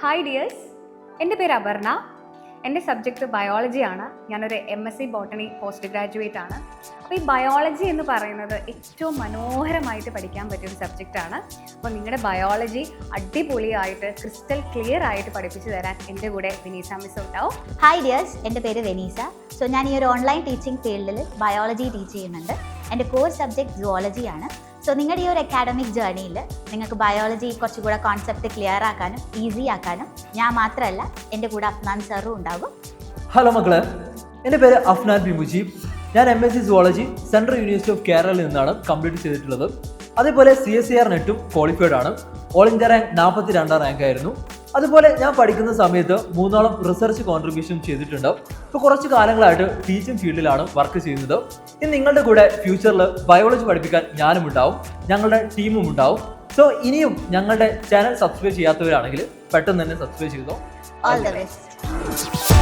Hi dears, എൻ്റെ പേര് അപർണ. എൻ്റെ സബ്ജക്റ്റ് ബയോളജിയാണ്. ഞാനൊരു MSc ബോട്ടണി പോസ്റ്റ് ഗ്രാജുവേറ്റ് ആണ്. അപ്പോൾ ഈ ബയോളജി എന്ന് പറയുന്നത് ഏറ്റവും മനോഹരമായിട്ട് പഠിക്കാൻ പറ്റിയൊരു സബ്ജക്റ്റാണ്. അപ്പോൾ നിങ്ങളുടെ ബയോളജി അടിപൊളിയായിട്ട് ക്രിസ്റ്റൽ ക്ലിയർ ആയിട്ട് പഠിപ്പിച്ചു തരാൻ എൻ്റെ കൂടെ വെനീസ മിസ് ഉണ്ടാവും. ഹായ് ഡിയേഴ്സ്, എൻ്റെ പേര് വെനീസ. സോ ഞാൻ ഈ ഒരു ഓൺലൈൻ ടീച്ചിങ് ഫീൽഡിൽ ബയോളജി ടീച്ച് ചെയ്യുന്നുണ്ട്. എൻ്റെ കോർ സബ്ജക്റ്റ് സുവോളജിയാണ്. സോ നിങ്ങളുടെ ഈ ഒരു അക്കാഡമിക് ജേർണിയിൽ നിങ്ങൾക്ക് ബയോളജി കുറച്ചുകൂടെ കോൺസെപ്റ്റ് ക്ലിയർ ആക്കാനും ഈസി ആക്കാനും ഞാൻ മാത്രമല്ല എൻ്റെ കൂടെ അഫ്നാൻ സാറും ഉണ്ടാകും. ഹലോ മക്കളെ, എൻ്റെ പേര് അഫ്നാൻ ബി മുജീബ്. ഞാൻ MSc zoology central university of കേരളയിൽ നിന്നാണ് കംപ്ലീറ്റ് ചെയ്തിട്ടുള്ളത്. അതേപോലെ CSIR നെറ്റും ക്വാളിഫൈഡ് ആണ്. ഓൾ ഇന്ത്യ റാങ്ക് 42ാം റാങ്ക് ആയിരുന്നു. അതുപോലെ ഞാൻ പഠിക്കുന്ന സമയത്ത് 3 റിസർച്ച് കോൺട്രിബ്യൂഷൻ ചെയ്തിട്ടുണ്ട്. ഇപ്പോൾ കുറച്ച് കാലങ്ങളായിട്ട് ടീച്ചിങ് ഫീൽഡിലാണ് വർക്ക് ചെയ്യുന്നത്. ഇനി നിങ്ങളുടെ കൂടെ ഫ്യൂച്ചറിൽ ബയോളജി പഠിപ്പിക്കാൻ ഞാനും ഉണ്ടാവും, ഞങ്ങളുടെ ടീമും ഉണ്ടാവും. സോ ഇനിയും ഞങ്ങളുടെ ചാനൽ സബ്സ്ക്രൈബ് ചെയ്യാത്തവരാണെങ്കിൽ പെട്ടെന്ന് തന്നെ സബ്സ്ക്രൈബ് ചെയ്തോ. All the best.